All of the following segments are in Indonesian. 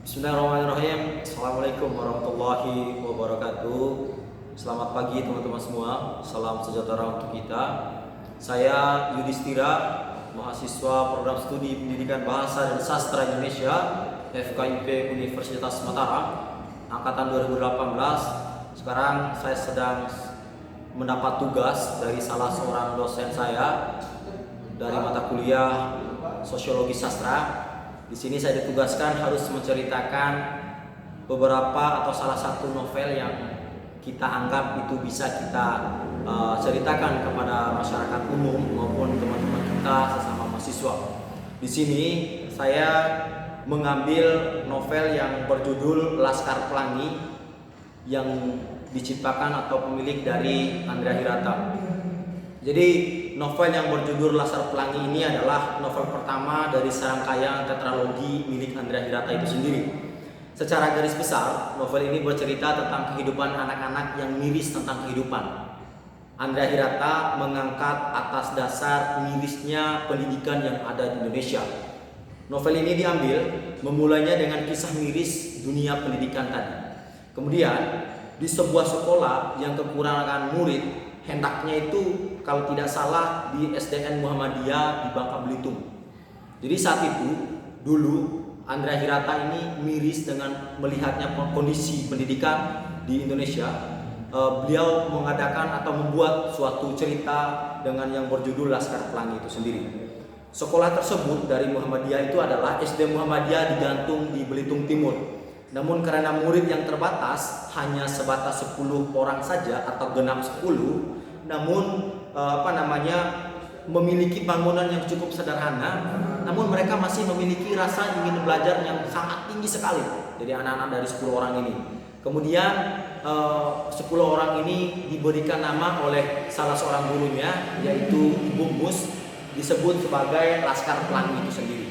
Bismillahirrahmanirrahim. Assalamualaikum warahmatullahi wabarakatuh. Selamat pagi teman-teman semua. Salam sejahtera untuk kita. Saya Yudhistira, mahasiswa program studi Pendidikan Bahasa dan Sastra Indonesia FKIP Universitas Mataram angkatan 2018. Sekarang saya sedang mendapat tugas dari salah seorang dosen saya dari mata kuliah Sosiologi Sastra. Di sini saya ditugaskan harus menceritakan beberapa atau salah satu novel yang kita anggap itu bisa kita ceritakan kepada masyarakat umum maupun teman-teman kita sesama mahasiswa. Di sini saya mengambil novel yang berjudul Laskar Pelangi yang diciptakan atau pemilik dari Andrea Hirata. Jadi novel yang berjudul Laskar Pelangi ini adalah novel pertama dari serangkaian tetralogi milik Andrea Hirata itu sendiri. Secara garis besar, novel ini bercerita tentang kehidupan anak-anak yang miris tentang kehidupan. Andrea Hirata mengangkat atas dasar mirisnya pendidikan yang ada di Indonesia. Novel ini diambil memulainya dengan kisah miris dunia pendidikan tadi. Kemudian di sebuah sekolah yang kekurangan murid, hendaknya itu kalau tidak salah di SDN Muhammadiyah di Bangka Belitung. Jadi saat itu dulu Andrea Hirata ini miris dengan melihatnya kondisi pendidikan di Indonesia. Beliau mengadakan atau membuat suatu cerita dengan yang berjudul Laskar Pelangi itu sendiri. Sekolah tersebut dari Muhammadiyah itu adalah SD Muhammadiyah digantung di Belitung Timur. Namun karena murid yang terbatas hanya sebatas 10 orang saja atau genap 10, namun memiliki bangunan yang cukup sederhana, namun mereka masih memiliki rasa ingin belajar yang sangat tinggi sekali. Jadi anak-anak dari 10 orang ini. Kemudian 10 orang ini diberikan nama oleh salah seorang gurunya, yaitu Ibu Mus, disebut sebagai Laskar Pelangi itu sendiri.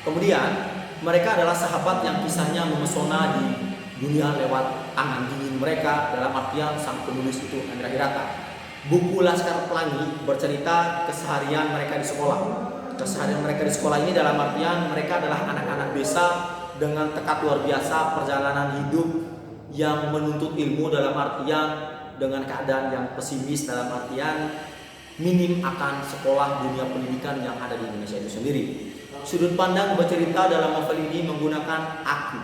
Kemudian mereka adalah sahabat yang kisahnya memesona di dunia lewat angan dingin mereka, dalam artian sang penulis itu Andrea Hirata. Buku Laskar Pelangi bercerita keseharian mereka di sekolah. Keseharian mereka di sekolah ini dalam artian mereka adalah anak-anak desa dengan tekad luar biasa, perjalanan hidup yang menuntut ilmu dalam artian dengan keadaan yang pesimis, dalam artian minim akan sekolah dunia pendidikan yang ada di Indonesia itu sendiri. Sudut pandang bercerita dalam novel ini menggunakan aku.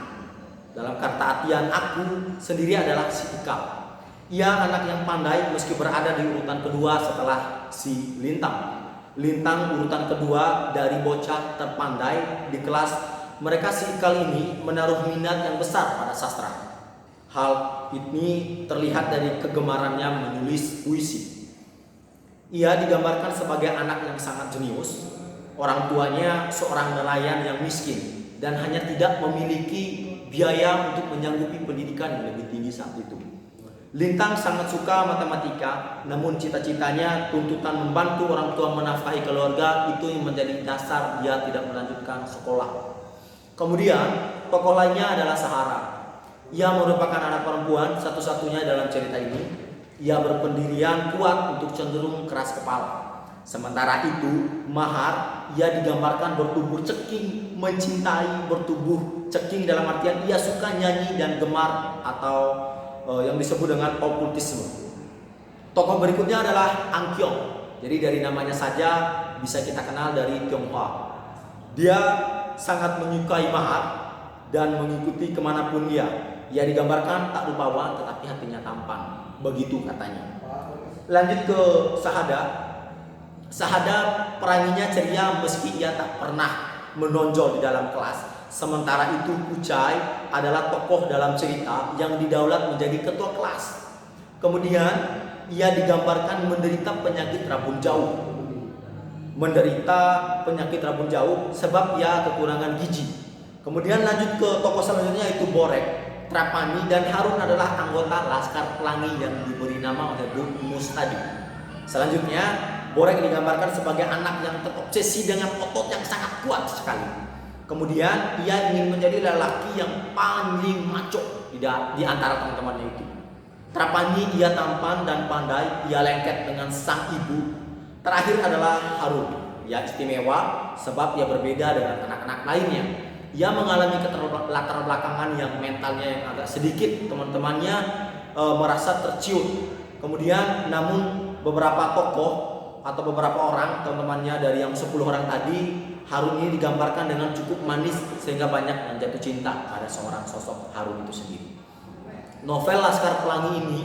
Dalam kata artian aku sendiri adalah si Ika. Ia anak yang pandai meski berada di urutan kedua setelah si Lintang. Lintang urutan kedua dari bocah terpandai di kelas. Mereka si Ikal ini menaruh minat yang besar pada sastra. Hal ini terlihat dari kegemarannya menulis puisi. Ia digambarkan sebagai anak yang sangat jenius. Orang tuanya seorang nelayan yang miskin dan hanya tidak memiliki biaya untuk menyanggupi pendidikan yang lebih tinggi saat itu. Lintang sangat suka matematika, namun cita-citanya tuntutan membantu orang tua menafkahi keluarga itu yang menjadi dasar dia tidak melanjutkan sekolah. Kemudian tokoh lainnya adalah Sahara. Ia merupakan anak perempuan satu-satunya dalam cerita ini. Ia berpendirian kuat untuk cenderung keras kepala. Sementara itu, Mahar, ia digambarkan bertubuh ceking, mencintai, bertubuh ceking dalam artian ia suka nyanyi dan gemar atau yang disebut dengan okultisme. Tokoh berikutnya adalah Angkyong. Jadi dari namanya saja bisa kita kenal dari Tionghoa. Dia sangat menyukai Mahar dan mengikuti kemanapun ia. Ia digambarkan tak rupawan tetapi hatinya tampan. Begitu katanya. Lanjut ke Sahada. Sahada peranginya ceria meski ia tak pernah menonjol di dalam kelas. Sementara itu Kucai adalah tokoh dalam cerita yang didaulat menjadi ketua kelas. Kemudian ia digambarkan menderita penyakit rabun jauh. Menderita penyakit rabun jauh sebab ia kekurangan gizi. Kemudian lanjut ke tokoh selanjutnya yaitu Borek, Trapani dan Harun adalah anggota Laskar Pelangi yang diberi nama oleh Bu Mus tadi. Selanjutnya Borek digambarkan sebagai anak yang terobsesi dengan otot yang sangat kuat sekali. Kemudian ia ingin menjadi lelaki yang paling maco di antara teman-temannya itu. Trapani ia tampan dan pandai, ia lengket dengan sang ibu. Terakhir adalah Harun. Ia istimewa sebab ia berbeda dengan anak-anak lainnya. Ia mengalami latar belakangan yang mentalnya yang agak sedikit teman-temannya merasa terciut. Kemudian namun beberapa tokoh atau beberapa orang teman-temannya dari yang 10 orang tadi, Harun ini digambarkan dengan cukup manis sehingga banyak yang jatuh cinta pada seorang sosok Harun itu sendiri. Novel Laskar Pelangi ini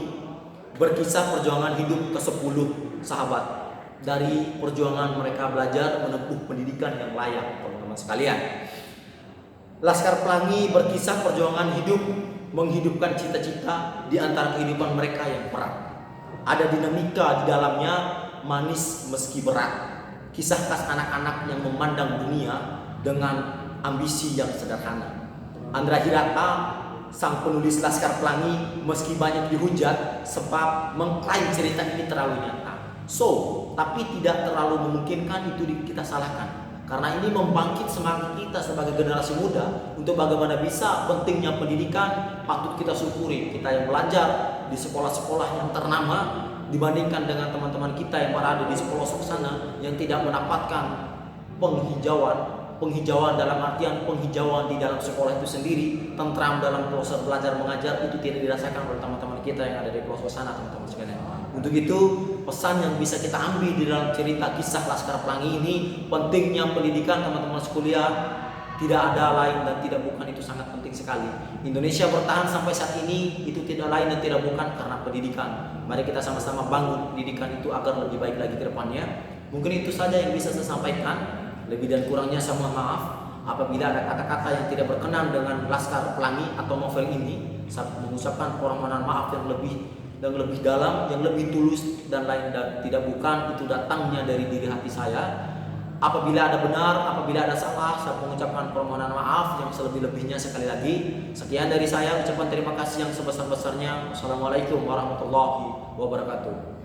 berkisah perjuangan hidup ke-10 sahabat dari perjuangan mereka belajar menempuh pendidikan yang layak, teman-teman sekalian. Laskar Pelangi berkisah perjuangan hidup menghidupkan cita-cita di antara kehidupan mereka yang berat. Ada dinamika di dalamnya, manis meski berat. Kisah khas anak-anak yang memandang dunia dengan ambisi yang sederhana. Andra Hirata, sang penulis Laskar Pelangi, meski banyak dihujat sebab mengklaim cerita ini terlalu nyata. Tapi tidak terlalu memungkinkan itu kita salahkan. Karena ini membangkit semangat kita sebagai generasi muda untuk bagaimana bisa pentingnya pendidikan patut kita syukuri. Kita yang belajar di sekolah-sekolah yang ternama dibandingkan dengan teman-teman kita yang berada di pelosok sana yang tidak mendapatkan penghijauan dalam artian penghijauan di dalam sekolah itu sendiri, tentram dalam proses belajar mengajar itu tidak dirasakan oleh teman-teman kita yang ada di pelosok sana, teman-teman sekalian. Untuk itu pesan yang bisa kita ambil di dalam cerita kisah Laskar Pelangi ini, pentingnya pendidikan teman-teman sekuliah tidak ada lain dan tidak bukan, itu sangat penting sekali. Indonesia bertahan sampai saat ini itu tidak lain dan tidak bukan karena pendidikan. Mari kita sama-sama bangun pendidikan itu agar lebih baik lagi ke depannya. Mungkin itu saja yang bisa saya sampaikan. Lebih dan kurangnya saya mohon maaf apabila ada kata-kata yang tidak berkenan dengan Laskar Pelangi atau novel ini. Saya mengucapkan permohonan maaf yang lebih dalam, yang lebih tulus dan lain dan tidak bukan itu datangnya dari diri hati saya. Apabila ada benar, apabila ada salah, saya mengucapkan permohonan maaf yang selebih-lebihnya sekali lagi. Sekian dari saya, ucapan terima kasih yang sebesar-besarnya. Assalamualaikum warahmatullahi wabarakatuh.